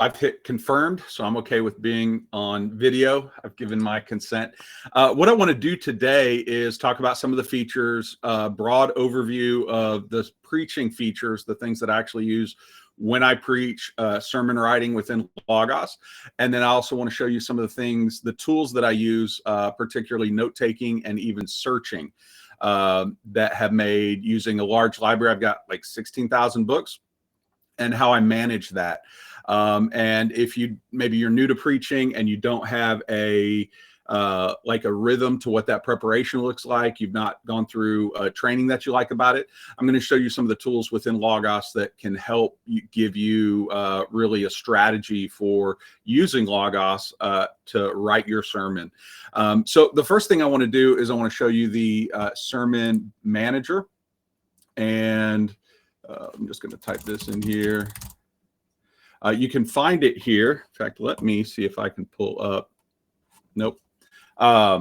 I've hit confirmed, so I'm okay with being on video. I've given my consent. What I want to do today is talk about some of the features, broad overview of the preaching features, the things that I actually use when I preach sermon writing within Logos. And then I also want to show you some of the things, the tools that I use, particularly note-taking and even searching, that have made using a large library. I've got like 16,000 books, and how I manage that. And if maybe you're new to preaching and you don't have like a rhythm to what that preparation looks like, you've not gone through a training that you like about it, I'm going to show you some of the tools within Logos that can help give you really a strategy for using Logos to write your sermon. So the first thing I want to do is I want to show you the sermon manager. And I'm just going to type this in here. You can find it here. In fact, let me see if I can pull up. Nope. I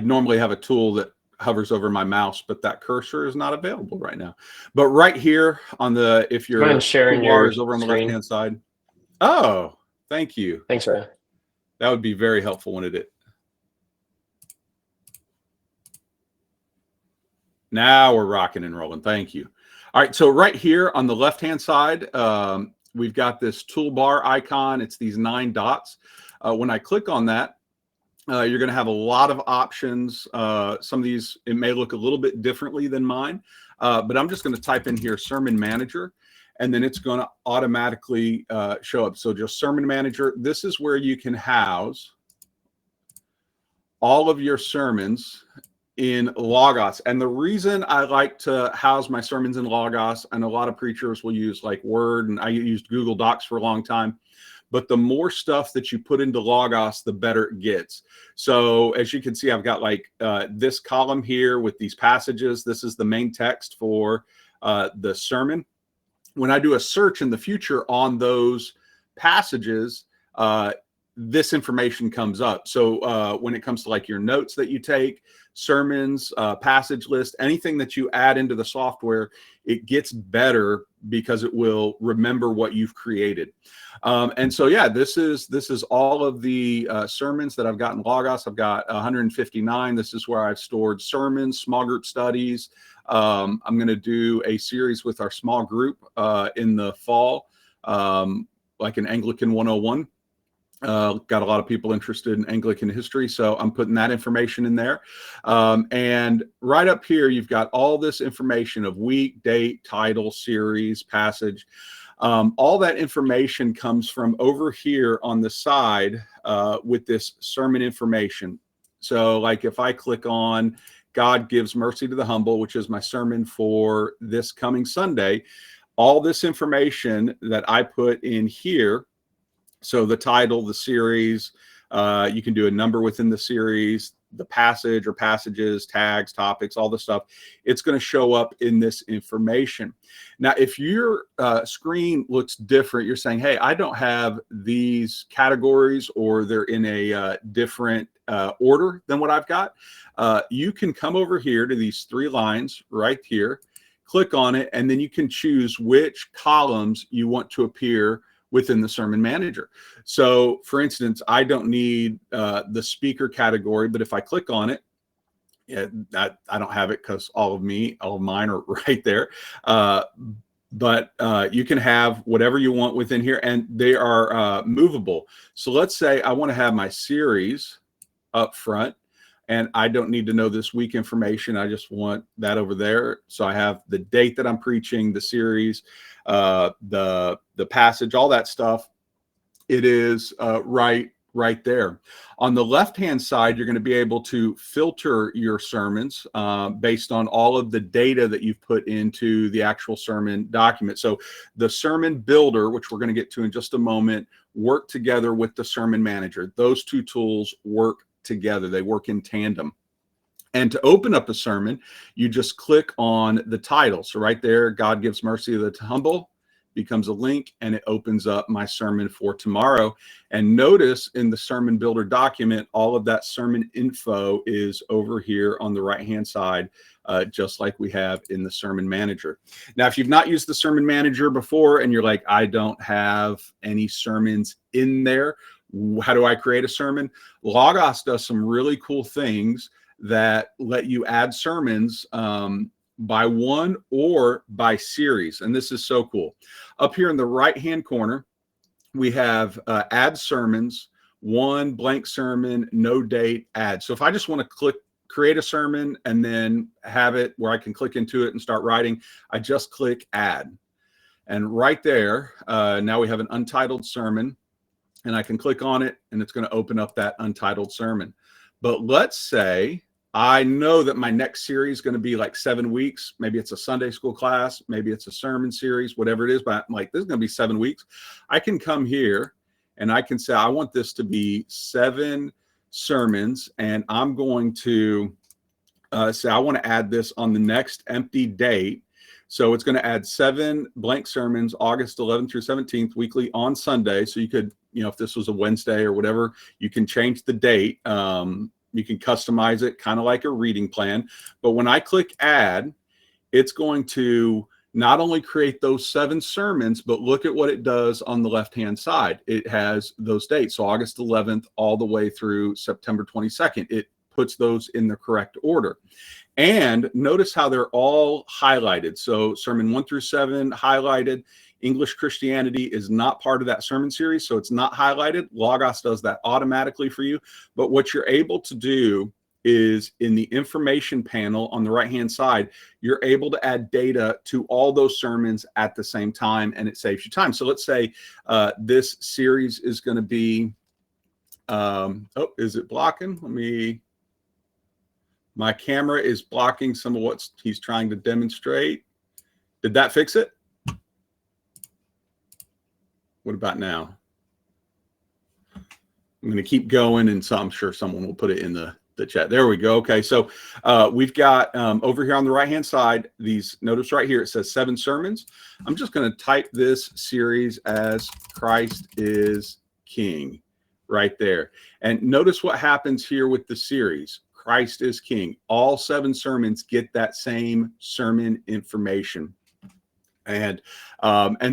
normally have a tool that hovers over my mouse, but that cursor is not available right now. But right here on the, if your sharing toolbar is over on the left-hand side. Oh, thank you. Thanks, Ryan. That would be very helpful when it. Now we're rocking and rolling. Thank you. All right, so right here on the left-hand side, we've got this toolbar icon. It's these 9 dots. When I click on that, you're going to have a lot of options. Some of these, it may look a little bit differently than mine, but I'm just going to type in here Sermon Manager, and then it's going to automatically show up. So just Sermon Manager. This is where you can house all of your sermons in Logos. And the reason I like to house my sermons in Logos, and a lot of preachers will use like Word, and I used Google Docs for a long time, but the more stuff that you put into Logos, the better it gets. So as you can see, I've got like this column here with these passages. This is the main text for the sermon. When I do a search in the future on those passages, this information comes up. So when it comes to like your notes that you take, sermons, passage list, anything that you add into the software, it gets better because it will remember what you've created. And so, yeah, this is all of the sermons that I've got in Logos. I've got 159. This is where I've stored sermons, small group studies. I'm going to do a series with our small group in the fall, like an Anglican 101. Got a lot of people interested in Anglican history, so I'm putting that information in there. And right up here, you've got all this information of week, date, title, series, passage. All that information comes from over here on the side with this sermon information. So like if I click on God Gives Mercy to the Humble, which is my sermon for this coming Sunday, all this information that I put in here, so the title, the series, you can do a number within the series, the passage or passages, tags, topics, all the stuff. It's going to show up in this information. Now, if your screen looks different, you're saying, hey, I don't have these categories, or they're in a different order than what I've got. You can come over here to these 3 lines right here, click on it, and then you can choose which columns you want to appear within the Sermon Manager. So for instance, I don't need the speaker category, but if I click on it, I don't have it because all of mine are right there. But you can have whatever you want within here, and they are movable. So let's say I want to have my series up front, and I don't need to know this week information. I just want that over there. So I have the date that I'm preaching, the series, the passage, all that stuff. It is right there. On the left-hand side, you're going to be able to filter your sermons based on all of the data that you've put into the actual sermon document. So the Sermon Builder, which we're going to get to in just a moment, work together with the Sermon Manager. Those 2 tools work together. They work in tandem. And to open up a sermon, you just click on the title. So right there, God Gives Mercy to the Humble. becomes a link, and it opens up my sermon for tomorrow. And notice in the sermon builder document, all of that sermon info is over here on the right-hand side, just like we have in the sermon manager. Now, if you've not used the sermon manager before and you're like, I don't have any sermons in there, how do I create a sermon? Logos does some really cool things that let you add sermons by one or by series. And this is so cool. Up here in the right-hand corner, we have add sermons, one blank sermon, no date, add. So if I just want to create a sermon and then have it where I can click into it and start writing, I just click add. And right there, now we have an untitled sermon, and I can click on it and it's going to open up that untitled sermon. But let's say I know that my next series is going to be like 7 weeks. Maybe it's a Sunday school class. Maybe it's a sermon series, whatever it is. But I'm like, this is going to be 7 weeks. I can come here and I can say, I want this to be 7 sermons. And I'm going to say, I want to add this on the next empty date. So it's going to add 7 blank sermons, August 11th through 17th, weekly on Sunday. So you could, if this was a Wednesday or whatever, you can change the date. You can customize it kind of like a reading plan. But when I click add, it's going to not only create those 7 sermons, but look at what it does on the left-hand side. It has those dates. So August 11th all the way through September 22nd. It puts those in the correct order. And notice how they're all highlighted. So sermon 1 through 7 highlighted. English Christianity is not part of that sermon series, so it's not highlighted. Logos does that automatically for you. But what you're able to do is in the information panel on the right-hand side, you're able to add data to all those sermons at the same time, and it saves you time. So let's say this series is going to be, oh, is it blocking? My camera is blocking some of what he's trying to demonstrate. Did that fix it? What about now? I'm going to keep going, and so I'm sure someone will put it in the chat. There we go. Okay, so we've got over here on the right-hand side, notice right here, it says 7 sermons. I'm just going to type this series as Christ is King right there. And notice what happens here with the series. Christ is King. All 7 sermons get that same sermon information. And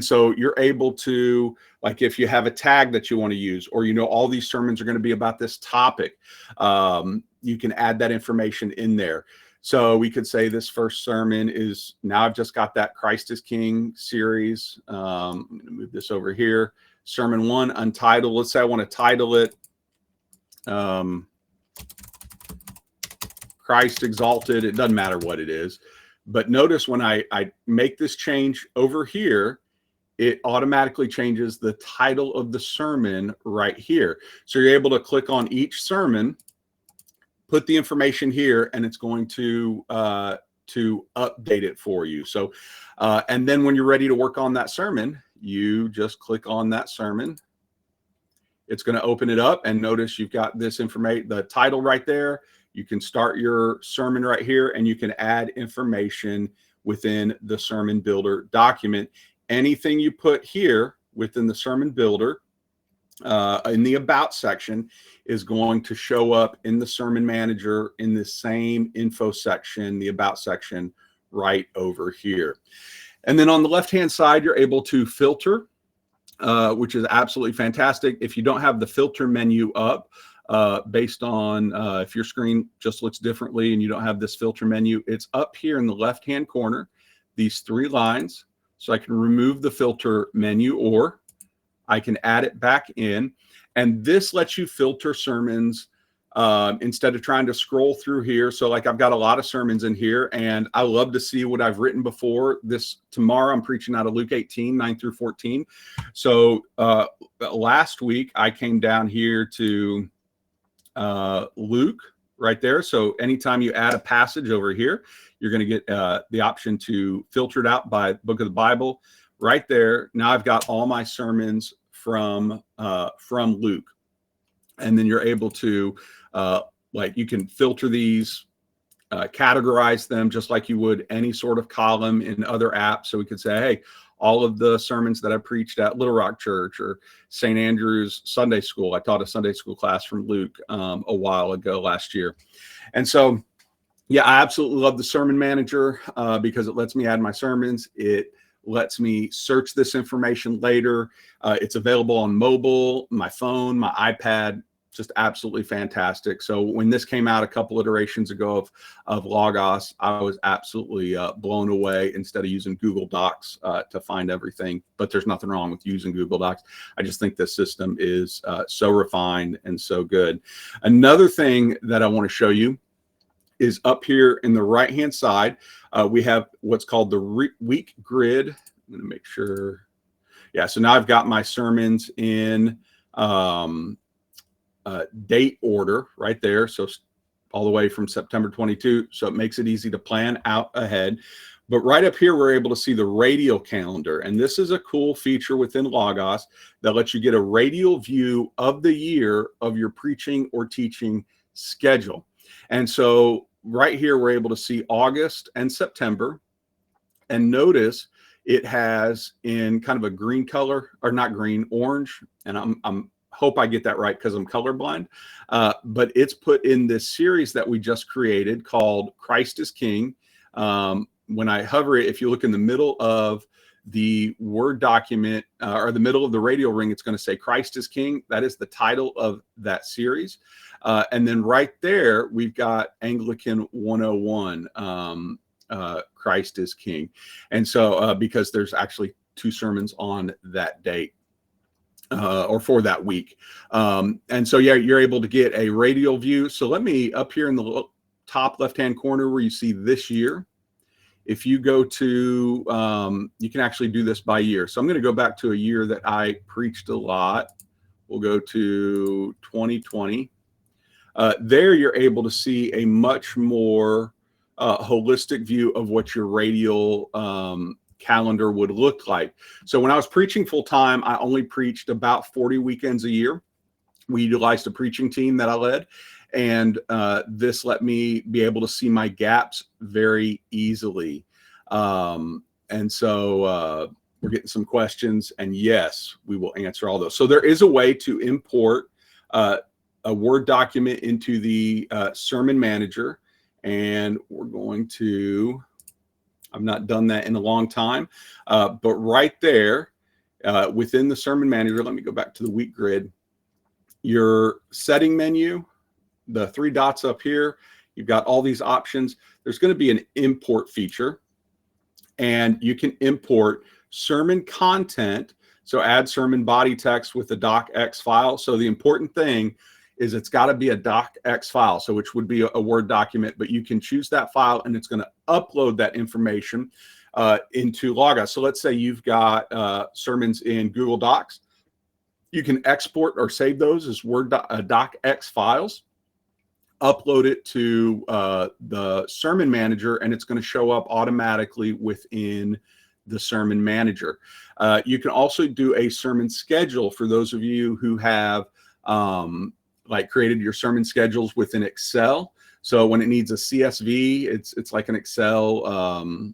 so you're able to, like, if you have a tag that you want to use, or all these sermons are going to be about this topic, you can add that information in there. So we could say this first sermon is, now I've just got that Christ is King series. I'm going to move this over here. Sermon 1, untitled. Let's say I want to title it Christ Exalted. It doesn't matter what it is. But notice when I make this change over here, it automatically changes the title of the sermon right here. So you're able to click on each sermon, put the information here, and it's going to update it for you. So, and then when you're ready to work on that sermon, you just click on that sermon. It's going to open it up, and notice you've got this information, the title right there. You can start your sermon right here, and you can add information within the sermon builder document. Anything you put here within the sermon builder in the about section is going to show up in the sermon manager in the same info section, the about section right over here. And then on the left-hand side, you're able to filter, which is absolutely fantastic. If you don't have the filter menu up, based on if your screen just looks differently and you don't have this filter menu, it's up here in the left-hand corner, these 3 lines. So I can remove the filter menu, or I can add it back in. And this lets you filter sermons instead of trying to scroll through here. So like I've got a lot of sermons in here, and I love to see what I've written before. Tomorrow I'm preaching out of Luke 18, 9 through 14. So last week I came down here to Luke right there. So anytime you add a passage over here, you're going to get the option to filter it out by book of the Bible right there. Now I've got all my sermons from Luke, and then you're able to you can filter these, categorize them just like you would any sort of column in other apps. So we could say, hey, all of the sermons that I preached at Little Rock Church or St. Andrew's Sunday School. I taught a Sunday school class from Luke a while ago last year. And so, yeah, I absolutely love the Sermon Manager because it lets me add my sermons. It lets me search this information later. It's available on mobile, my phone, my iPad. Just absolutely fantastic. So when this came out a couple iterations ago of Logos, I was absolutely blown away instead of using Google Docs to find everything. But there's nothing wrong with using Google Docs. I just think this system is so refined and so good. Another thing that I want to show you is up here in the right-hand side. We have what's called the week grid. I'm going to make sure. Yeah, so now I've got my sermons in date order right there. So all the way from September 22. So it makes it easy to plan out ahead. But right up here, we're able to see the radial calendar. And this is a cool feature within Logos that lets you get a radial view of the year of your preaching or teaching schedule. And so right here, we're able to see August and September. And notice it has in kind of a green color, or not green, orange. And I'm hope I get that right because I'm colorblind. But it's put in this series that we just created called Christ is King. When I hover it, if you look in the middle of the Word document or the middle of the radial ring, it's going to say Christ is King. That is the title of that series. And then right there, we've got Anglican 101, Christ is King. And so because there's actually 2 sermons on that date. Or for that week. And so, yeah, you're able to get a radial view. So let me, up here in the top left-hand corner where you see this year, if you go to, you can actually do this by year. So I'm going to go back to a year that I preached a lot. We'll go to 2020. There you're able to see a much more holistic view of what your radial calendar would look like. So when I was preaching full time, I only preached about 40 weekends a year. We utilized a preaching team that I led, and this let me be able to see my gaps very easily. And so we're getting some questions, and yes, we will answer all those. So there is a way to import a Word document into the Sermon Manager, and we're going to, I've not done that in a long time, but right there within the Sermon Manager, let me go back to the week grid, your setting menu, the 3 dots up here, you've got all these options. There's going to be an import feature, and you can import sermon content. So add sermon body text with the docx file. So the important thing is it's got to be a docx file, so which would be a Word document, but you can choose that file and it's going to upload that information into Logos. So let's say you've got sermons in Google Docs. You can export or save those as Word docx files, upload it to the Sermon Manager, and it's going to show up automatically within the Sermon Manager. You can also do a sermon schedule for those of you who have like created your sermon schedules within Excel. So when it needs a CSV, it's like an Excel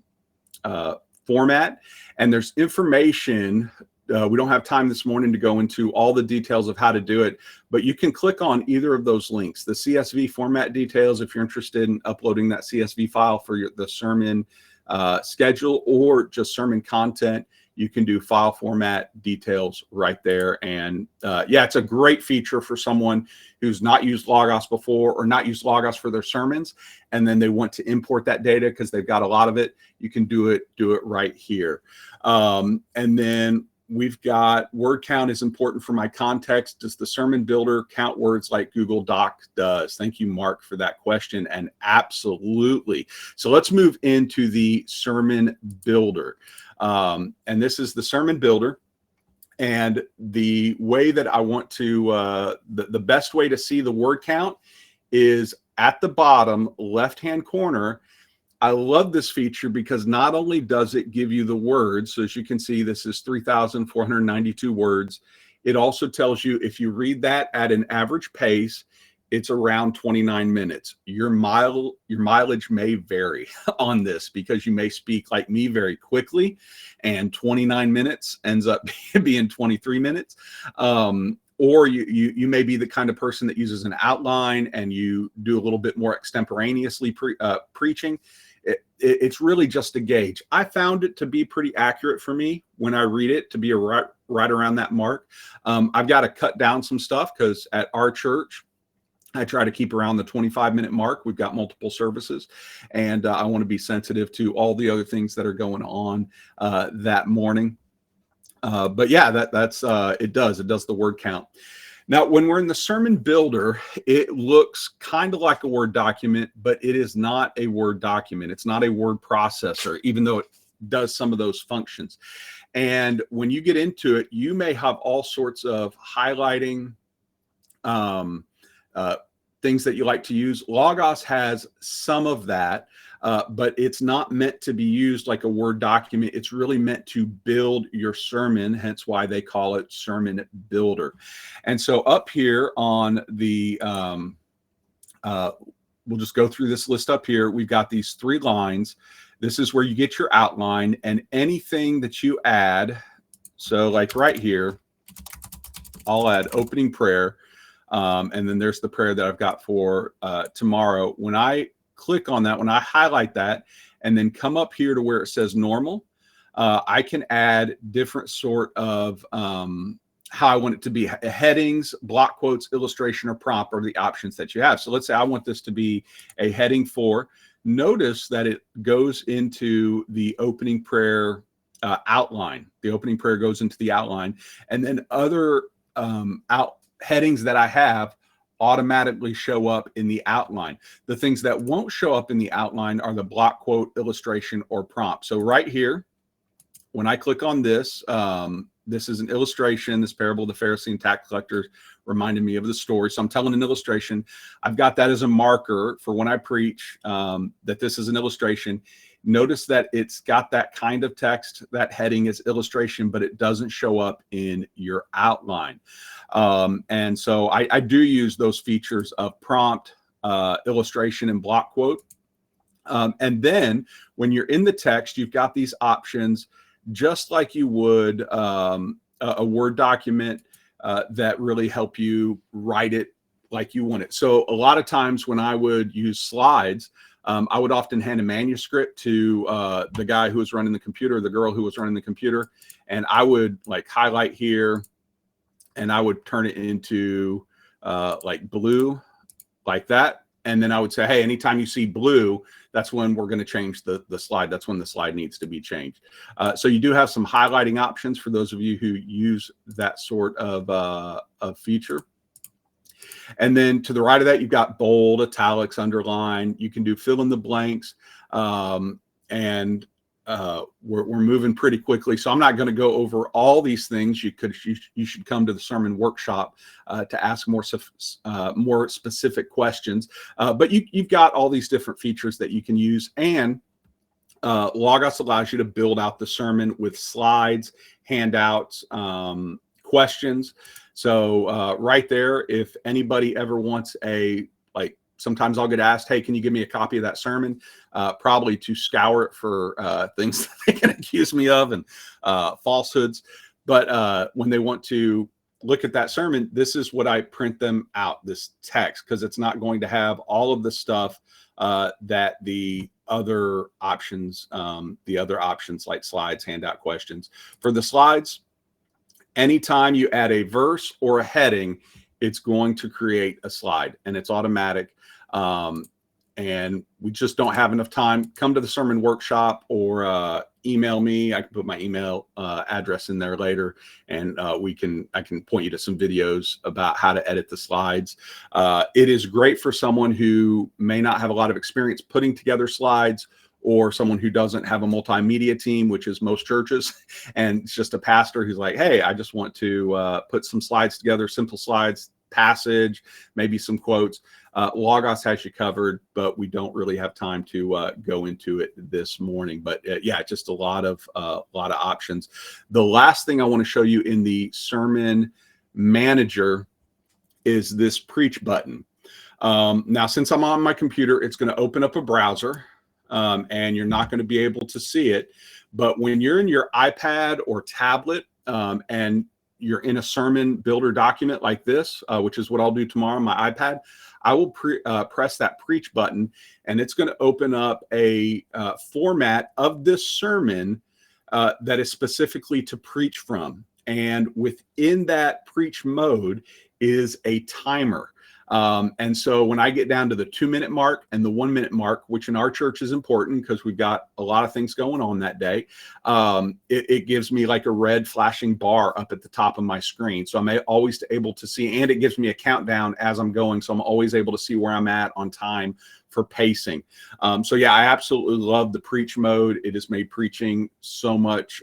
format, and there's information. We don't have time this morning to go into all the details of how to do it, but you can click on either of those links, the CSV format details, if you're interested in uploading that CSV file for the sermon schedule, or just sermon content. You can do file format details right there. And yeah, it's a great feature for someone who's not used Logos before, or not used Logos for their sermons, and then they want to import that data because they've got a lot of it. You can do it right here. And then we've got word count is important for my context. Does the Sermon Builder count words like Google Doc does? Thank you, Mark, for that question. And absolutely. So let's move into the Sermon Builder. And this is the Sermon Builder. And the way that I want to, the best way to see the word count is at the bottom left-hand corner. I love this feature because not only does it give you the words, so as you can see, this is 3,492 words. It also tells you if you read that at an average pace, it's around 29 minutes. Your mileage may vary on this because you may speak like me very quickly, and 29 minutes ends up being 23 minutes. Or you may be the kind of person that uses an outline and you do a little bit more extemporaneously preaching. It's really just a gauge. I found it to be pretty accurate for me when I read it, to be right around that mark. I've got to cut down some stuff because at our church, I try to keep around the 25-minute mark. We've got multiple services, and I want to be sensitive to all the other things that are going on that morning. But yeah, that's it does the word count. Now, when we're in the sermon builder, it looks kind of like a Word document, but it is not a Word document. It's not a word processor, even though it does some of those functions. And when you get into it, you may have all sorts of highlighting things that you like to use. Logos has some of that, but it's not meant to be used like a Word document. It's really meant to build your sermon, hence why they call it Sermon Builder. And so up here on the, we'll just go through this list up here. We've got these 3 lines. This is where you get your outline, and anything that you add. So like right here, I'll add opening prayer. And then there's the prayer that I've got for tomorrow. When I click on that, when I highlight that and then come up here to where it says normal, I can add different sort of how I want it to be. Headings, block quotes, illustration, or prompt are the options that you have. So let's say I want this to be a heading 4. Notice that it goes into the opening prayer outline. The opening prayer goes into the outline, and then other headings that I have automatically show up in the outline. The things that won't show up in the outline are the block quote, illustration, or prompt. So right here, when I click on this, this is an illustration. This parable of the Pharisee and tax collector reminded me of the story. So I'm telling an illustration. I've got that as a marker for when I preach that this is an illustration. Notice that it's got that kind of text. That heading is illustration, but it doesn't show up in your outline. And so I do use those features of prompt, illustration, and block quote. And then when you're in the text, you've got these options just like you would a Word document that really help you write it like you want it. So a lot of times when I would use slides, I would often hand a manuscript to the guy who was running the computer, the girl who was running the computer, and I would like highlight here, and I would turn it into like blue, like that. And then I would say, hey, anytime you see blue, that's when we're going to change the slide. That's when the slide needs to be changed. So you do have some highlighting options for those of you who use that sort of feature. And then to the right of that, you've got bold, italics, underline. You can do fill in the blanks. And we're moving pretty quickly, so I'm not going to go over all these things. You should come to the sermon workshop to ask more specific questions. But you've got all these different features that you can use, and Logos allows you to build out the sermon with slides, handouts, questions. So right there, if anybody ever wants sometimes I'll get asked, hey, can you give me a copy of that sermon? Probably to scour it for things that they can accuse me of and falsehoods. But when they want to look at that sermon, this is what I print them out, this text, because it's not going to have all of the stuff that the other options like slides, handout, questions. For the slides, anytime you add a verse or a heading, it's going to create a slide, and it's automatic. And we just don't have enough time. Come to the sermon workshop or email me. I can put my email address in there later, and I can point you to some videos about how to edit the slides. It is great for someone who may not have a lot of experience putting together slides, or someone who doesn't have a multimedia team, which is most churches, and it's just a pastor who's like, hey, I just want to put some slides together, simple slides, passage, maybe some quotes. Logos has you covered, but we don't really have time to go into it this morning. But yeah, just a lot of options. The last thing I want to show you in the Sermon Manager is this preach button. Now, since I'm on my computer, it's going to open up a browser, and you're not going to be able to see it. But when you're in your iPad or tablet, and you're in a sermon builder document like this, which is what I'll do tomorrow on my iPad, I will press that preach button, and it's going to open up a format of this sermon that is specifically to preach from. And within that preach mode is a timer. And so when I get down to the 2-minute mark and the 1-minute mark, which in our church is important because we've got a lot of things going on that day, it gives me like a red flashing bar up at the top of my screen. So I'm always able to see, and it gives me a countdown as I'm going. So I'm always able to see where I'm at on time for pacing. So yeah, I absolutely love the preach mode. It has made preaching so much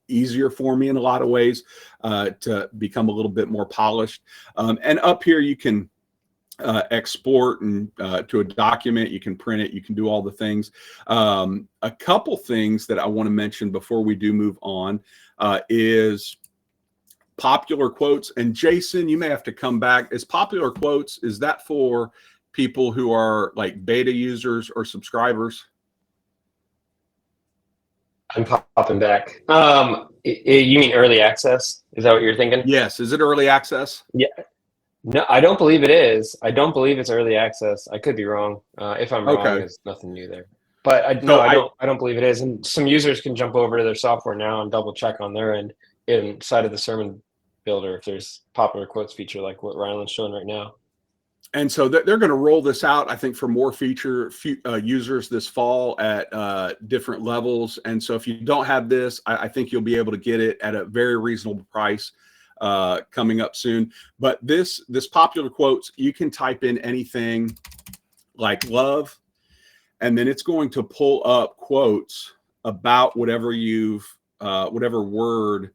easier for me in a lot of ways, to become a little bit more polished. And up here you can export and to a document, you can print it, you can do all the things. A couple things that I want to mention before we do move on is popular quotes. And Jason, you may have to come back. Is popular quotes, is that for people who are like beta users or subscribers? I'm popping back. You mean early access? Is that what you're thinking? Yes. Is it early access? Yeah. No, I don't believe it is. I don't believe it's early access. I could be wrong. If I'm wrong, there's nothing new there. But I don't believe it is. And some users can jump over to their software now and double check on their end inside of the sermon builder if there's popular quotes feature like what Ryland's showing right now. And so they're going to roll this out, I think, for more users this fall at different levels. And so if you don't have this, I think you'll be able to get it at a very reasonable price coming up soon. But this popular quotes, you can type in anything like love, and then it's going to pull up quotes about whatever whatever word.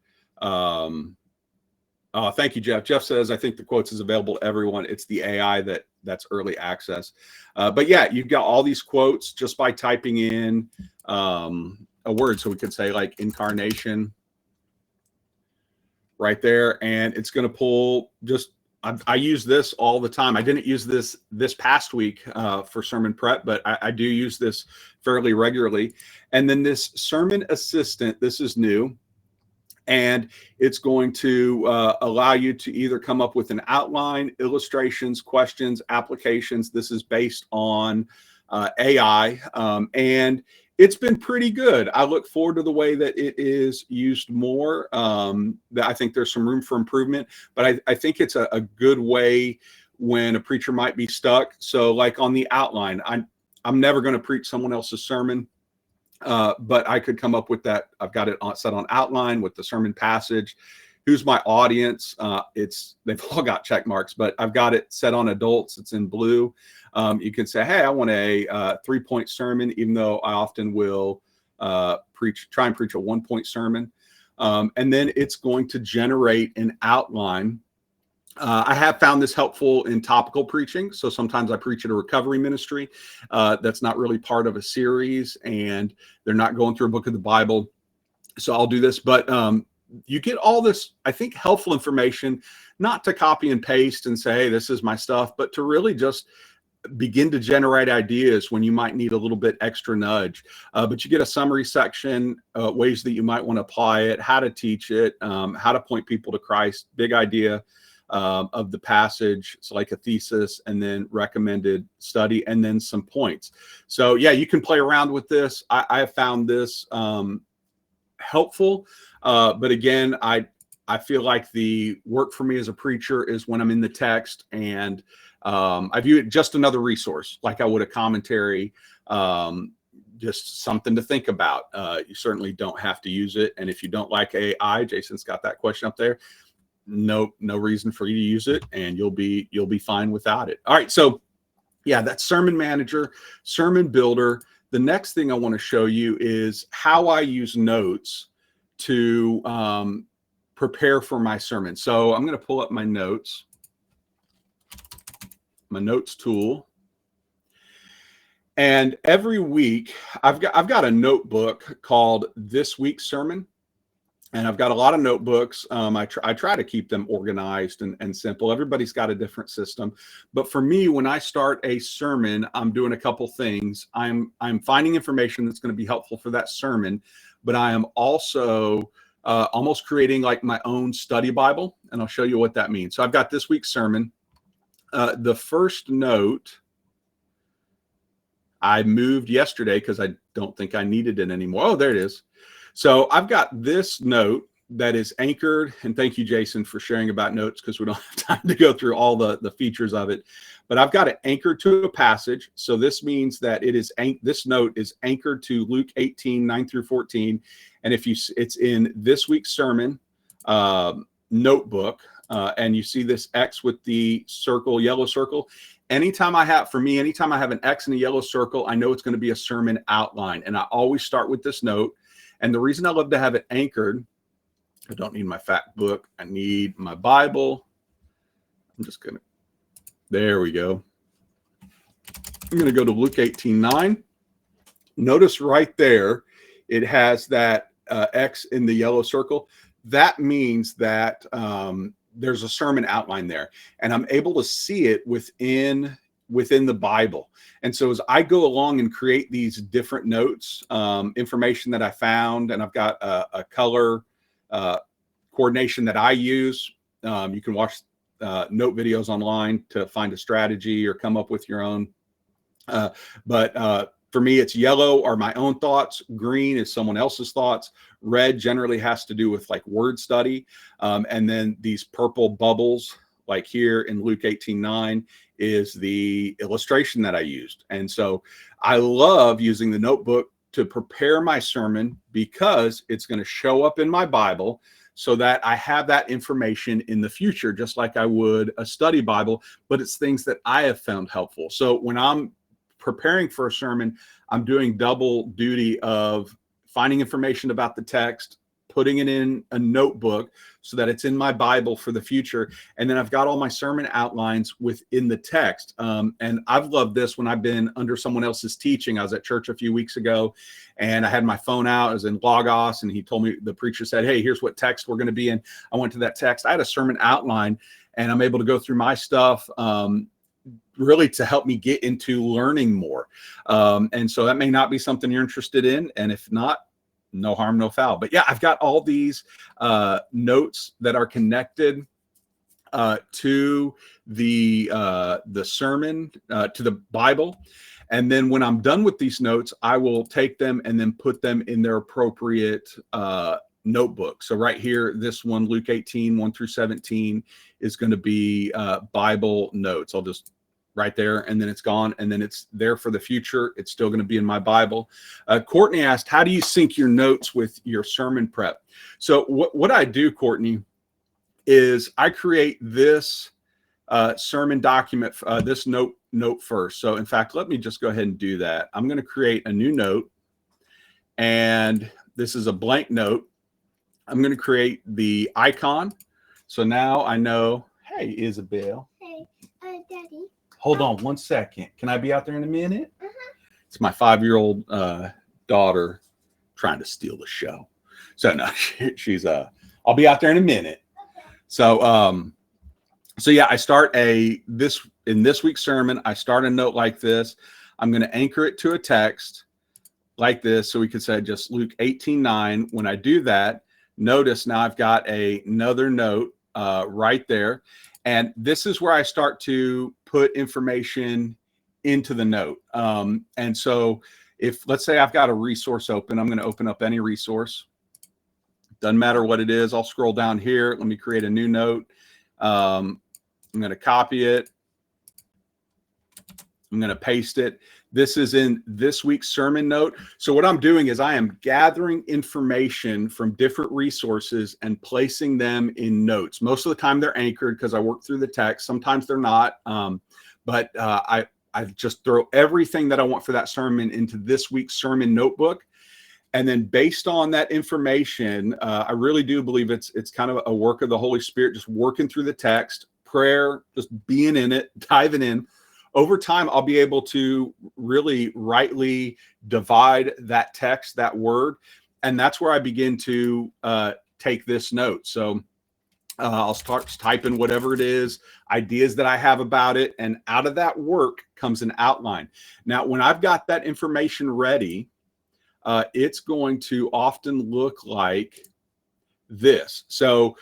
Thank you, Jeff. Jeff says, I think the quotes is available to everyone. It's the AI that's early access. But yeah, you've got all these quotes just by typing in a word. So we could say like incarnation right there. And it's going to pull I use this all the time. I didn't use this past week for sermon prep, but I do use this fairly regularly. And then this sermon assistant, this is new. And it's going to allow you to either come up with an outline, illustrations, questions, applications. This is based on AI, and it's been pretty good. I look forward to the way that it is used more. I think there's some room for improvement, but I think it's a good way when a preacher might be stuck. So like on the outline, I'm never going to preach someone else's sermon. But I could come up with that. I've got it set on outline with the sermon passage. Who's my audience? They've all got check marks, but I've got it set on adults. It's in blue. You can say, hey, I want a 3-point sermon, even though I often will try and preach a 1-point sermon. And then it's going to generate an outline. I have found this helpful in topical preaching. So sometimes I preach at a recovery ministry that's not really part of a series, and they're not going through a book of the Bible. So I'll do this. But you get all this, I think, helpful information, not to copy and paste and say, hey, this is my stuff, but to really just begin to generate ideas when you might need a little bit extra nudge. But you get a summary section, ways that you might want to apply it, how to teach it, how to point people to Christ, big idea of the passage. It's like a thesis, and then recommended study, and then some points. So yeah, you can play around with this. I have found this helpful. But again, I feel like the work for me as a preacher is when I'm in the text, and I view it just another resource, like I would a commentary, just something to think about. You certainly don't have to use it. And if you don't like AI, Jason's got that question up there. No reason for you to use it, and you'll be fine without it. All right. So yeah, that's Sermon Manager, Sermon Builder. The next thing I want to show you is how I use notes to prepare for my sermon. So I'm going to pull up my notes tool. And every week I've got a notebook called This Week's Sermon. And I've got a lot of notebooks. I try to keep them organized and simple. Everybody's got a different system. But for me, when I start a sermon, I'm doing a couple things. I'm finding information that's going to be helpful for that sermon, but I am also almost creating like my own study Bible. And I'll show you what that means. So I've got this week's sermon. The first note I moved yesterday because I don't think I needed it anymore. Oh, there it is. So I've got this note that is anchored, and thank you, Jason, for sharing about notes because we don't have time to go through all the features of it. But I've got it anchored to a passage. So this means that this note is anchored to Luke 18, 9 through 14. And it's in this week's sermon notebook, and you see this X with the circle, yellow circle. Anytime I have an X and a yellow circle, I know it's going to be a sermon outline. And I always start with this note. And the reason I love to have it anchored, I don't need my fact book. I need my Bible. There we go. I'm going to go to Luke 18:9. Notice right there, it has that X in the yellow circle. That means that there's a sermon outline there. And I'm able to see it within the Bible. And so as I go along and create these different notes, information that I found, and I've got a color coordination that I use. You can watch note videos online to find a strategy or come up with your own. But for me, it's yellow are my own thoughts. Green is someone else's thoughts. Red generally has to do with like word study. And then these purple bubbles, like here in Luke 18:9, is the illustration that I used. And so I love using the notebook to prepare my sermon because it's going to show up in my Bible so that I have that information in the future, just like I would a study Bible, but it's things that I have found helpful. So when I'm preparing for a sermon, I'm doing double duty of finding information about the text, putting it in a notebook so that it's in my Bible for the future. And then I've got all my sermon outlines within the text. And I've loved this when I've been under someone else's teaching. I was at church a few weeks ago and I had my phone out. I was in Logos and he told me, the preacher said, hey, here's what text we're going to be in. I went to that text. I had a sermon outline and I'm able to go through my stuff, really to help me get into learning more. And so that may not be something you're interested in. And if not, no harm, no foul. But yeah, I've got all these notes that are connected to the sermon, to the Bible. And then when I'm done with these notes, I will take them and then put them in their appropriate notebook. So right here, this one, Luke 18, 1 through 17, is going to be Bible notes. I'll just right there, and then it's gone, and then it's there for the future. It's still going to be in my Bible. Courtney asked, how do you sync your notes with your sermon prep? So what I do, Courtney, is I create this sermon document, this note first. So in fact, let me just go ahead and do that. I'm going to create a new note, and this is a blank note. I'm going to create the icon. So now I know, hey, Isabel. Hey, Daddy. Hold on 1 second. Can I be out there in a minute? It's my 5-year-old daughter trying to steal the show. So no, she's I'll be out there in a minute. Okay. So yeah, I start in this week's sermon, I start a note like this. I'm going to anchor it to a text like this. So we could say just Luke 18:9. When I do that, notice now I've got another note right there. And this is where I start to put information into the note. And so if, let's say I've got a resource open, I'm going to open up any resource. Doesn't matter what it is. I'll scroll down here. Let me create a new note. I'm going to copy it. I'm going to paste it. This is in this week's sermon note. So what I'm doing is I am gathering information from different resources and placing them in notes. Most of the time they're anchored because I work through the text. Sometimes they're not. But I just throw everything that I want for that sermon into this week's sermon notebook. And then based on that information, I really do believe it's kind of a work of the Holy Spirit, just working through the text, prayer, just being in it, diving in. Over time, I'll be able to really rightly divide that text, that word. And that's where I begin to take this note. So I'll start typing whatever it is, ideas that I have about it. And out of that work comes an outline. Now, when I've got that information ready, it's going to often look like this. So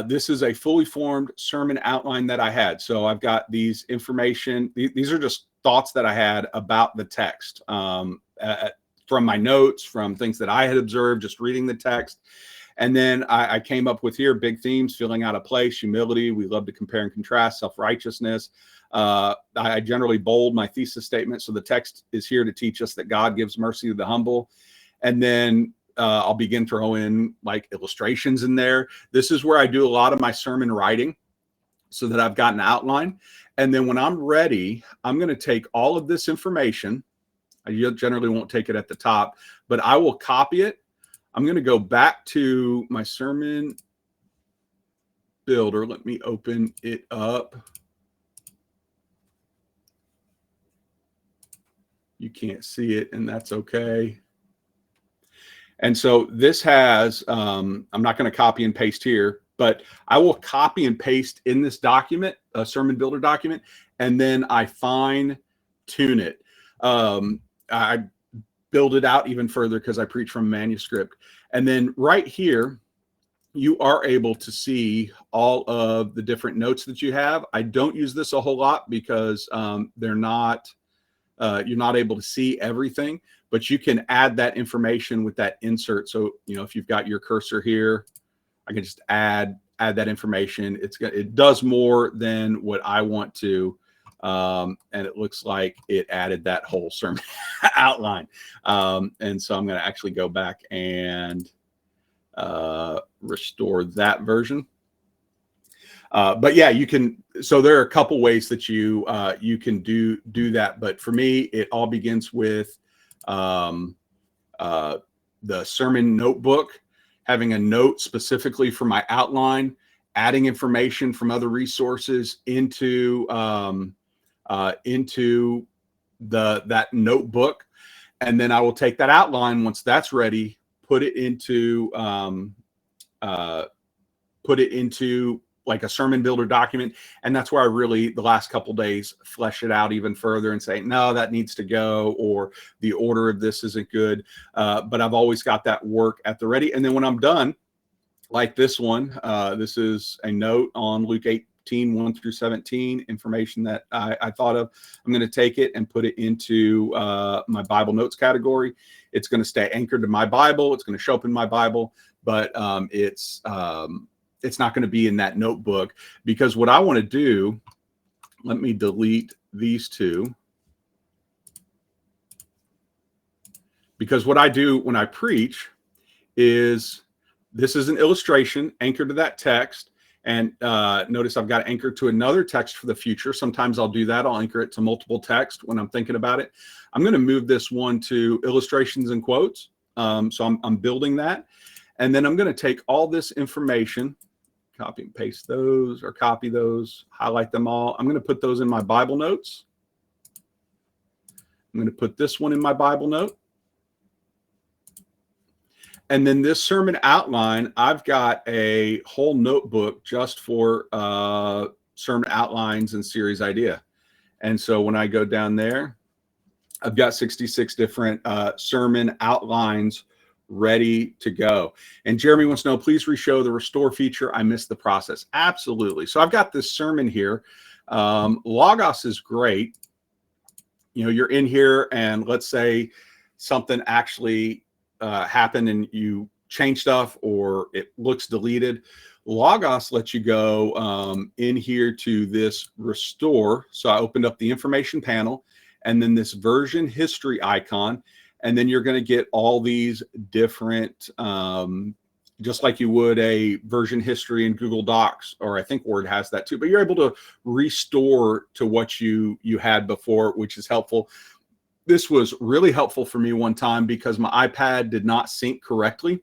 this is a fully formed sermon outline that I had. So I've got these information. These are just thoughts that I had about the text from my notes, from things that I had observed, just reading the text. And then I came up with here big themes: feeling out of place, humility. We love to compare and contrast, self-righteousness. I generally bold my thesis statement. So the text is here to teach us that God gives mercy to the humble. And then I'll begin throwing like illustrations in there. This is where I do a lot of my sermon writing so that I've got an outline. And then when I'm ready, I'm going to take all of this information. I generally won't take it at the top, but I will copy it. I'm going to go back to my sermon builder. Let me open it up. You can't see it, and that's okay. And so this has, I'm not going to copy and paste here, but I will copy and paste in this document, a sermon builder document, and then I fine tune it. I build it out even further because I preach from manuscript. And then right here, you are able to see all of the different notes that you have. I don't use this a whole lot because you're not able to see everything, but you can add that information with that insert. So, if you've got your cursor here, I can just add that information. It does more than what I want to. And it looks like it added that whole sermon outline. And so I'm going to actually go back and restore that version. But yeah, you can. So there are a couple ways that you can do that. But for me, it all begins with the sermon notebook, having a note specifically for my outline, adding information from other resources into that notebook, and then I will take that outline once that's ready, put it into like a sermon builder document. And that's where I really, the last couple days, flesh it out even further and say, no, that needs to go, or the order of this isn't good. But I've always got that work at the ready. And then when I'm done, like this one, this is a note on Luke 18, 1 through 17, information that I thought of. I'm going to take it and put it into my Bible notes category. It's going to stay anchored to my Bible. It's going to show up in my Bible, but it's not going to be in that notebook, because what I want to do, let me delete these two, because what I do when I preach is, this is an illustration anchored to that text. And notice I've got anchored to another text for the future. Sometimes I'll do that. I'll anchor it to multiple text when I'm thinking about it. I'm going to move this one to illustrations and quotes. So I'm building that. And then I'm going to take all this information, copy and paste those, or copy those, highlight them all. I'm going to put those in my Bible notes. I'm going to put this one in my Bible note. And then this sermon outline, I've got a whole notebook just for sermon outlines and series idea. And so when I go down there, I've got 66 different sermon outlines ready to go. And Jeremy wants to know, please re-show the restore feature. I missed the process. Absolutely. So I've got this sermon here. Logos is great. You're in here and let's say something actually happened and you change stuff or it looks deleted. Logos lets you go in here to this restore. So I opened up the information panel and then this version history icon. And then you're going to get all these different, just like you would a version history in Google Docs, or I think Word has that too, but you're able to restore to what you had before, which is helpful. This was really helpful for me one time because my iPad did not sync correctly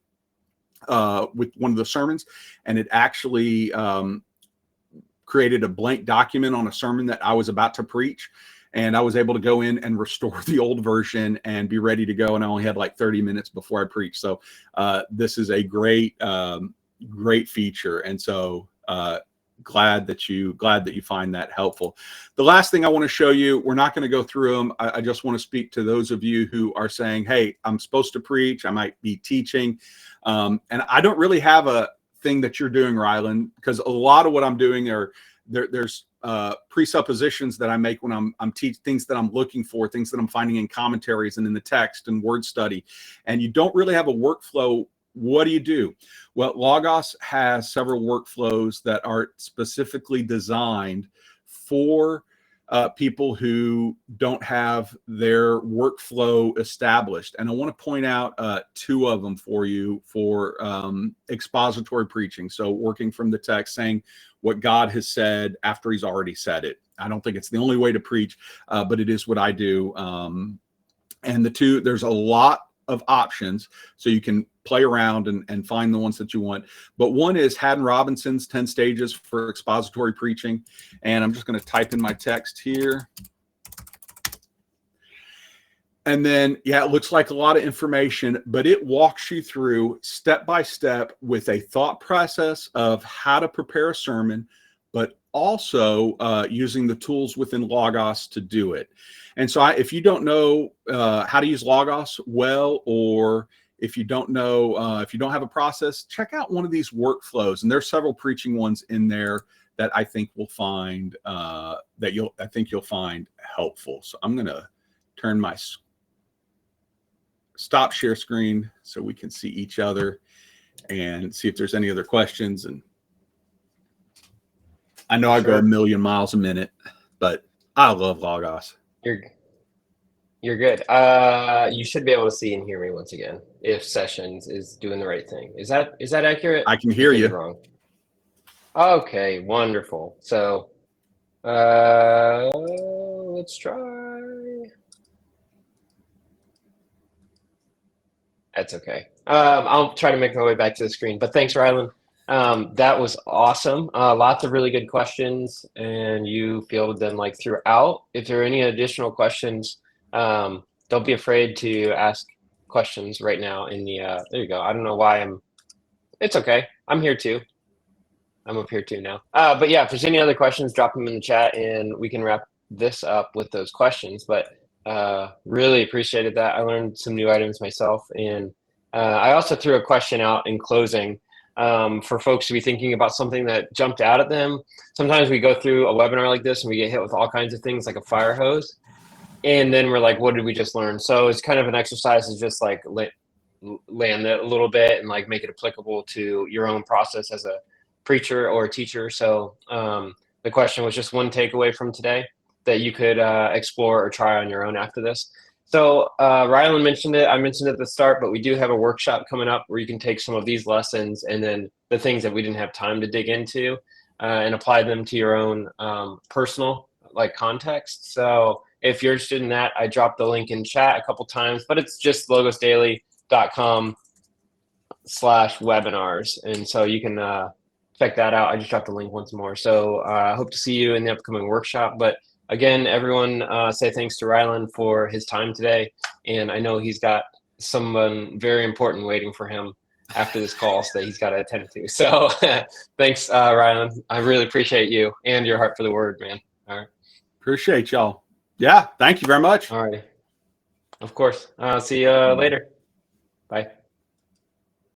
with one of the sermons, and it actually created a blank document on a sermon that I was about to preach. And I was able to go in and restore the old version and be ready to go. And I only had like 30 minutes before I preached. So this is a great great feature. And so glad that you find that helpful. The last thing I want to show you, we're not going to go through them. I just want to speak to those of you who are saying, hey, I'm supposed to preach, I might be teaching, and I don't really have a thing that you're doing, Ryland, because a lot of what I'm doing there's presuppositions that I make when I'm teaching, things that I'm looking for, things that I'm finding in commentaries and in the text and word study, and you don't really have a workflow. What do you do? Well, Logos has several workflows that are specifically designed for people who don't have their workflow established. And I want to point out two of them for you for expository preaching. So working from the text, saying what God has said after he's already said it. I don't think it's the only way to preach, but it is what I do. And the two, there's a lot of options, so you can play around and find the ones that you want. But one is Haddon Robinson's 10 Stages for Expository Preaching. And I'm just going to type in my text here. And then, yeah, it looks like a lot of information, but it walks you through step by step with a thought process of how to prepare a sermon, but also using the tools within Logos to do it. And so if you don't know how to use Logos well, or if you don't know, if you don't have a process, check out one of these workflows. And there's several preaching ones in there that I think will find you'll find helpful. So I'm going to turn my stop share screen so we can see each other and see if there's any other questions. And I know I go a million miles a minute, but I love Logos. You're good. You should be able to see and hear me once again if Sessions is doing the right thing. Is that accurate? I can hear you. Wrong. Okay, wonderful. So let's try. That's okay. I'll try to make my way back to the screen. But thanks, Ryland. That was awesome. Lots of really good questions, and you fielded them like throughout. If there are any additional questions, don't be afraid to ask questions right now in the there you go. I don't know why it's okay. I'm here too. I'm up here too now. But yeah, if there's any other questions, drop them in the chat and we can wrap this up with those questions. But really appreciated that. I learned some new items myself, and I also threw a question out in closing for folks to be thinking about something that jumped out at them. Sometimes we go through a webinar like this and we get hit with all kinds of things like a fire hose. And then we're like, what did we just learn? So it's kind of an exercise to just like land it a little bit and like make it applicable to your own process as a preacher or a teacher. So the question was just one takeaway from today that you could explore or try on your own after this. So Ryland mentioned it. I mentioned it at the start, but we do have a workshop coming up where you can take some of these lessons and then the things that we didn't have time to dig into and apply them to your own personal like context. So if you're interested in that, I dropped the link in chat a couple times, but it's just logosdaily.com/webinars. And so you can check that out. I just dropped the link once more. So I hope to see you in the upcoming workshop. But again, everyone say thanks to Ryland for his time today. And I know he's got someone very important waiting for him after this call that he's got to attend to. So thanks, Ryland. I really appreciate you and your heart for the word, man. All right. Appreciate y'all. Yeah. Thank you very much. All right. Of course. See you later. Bye.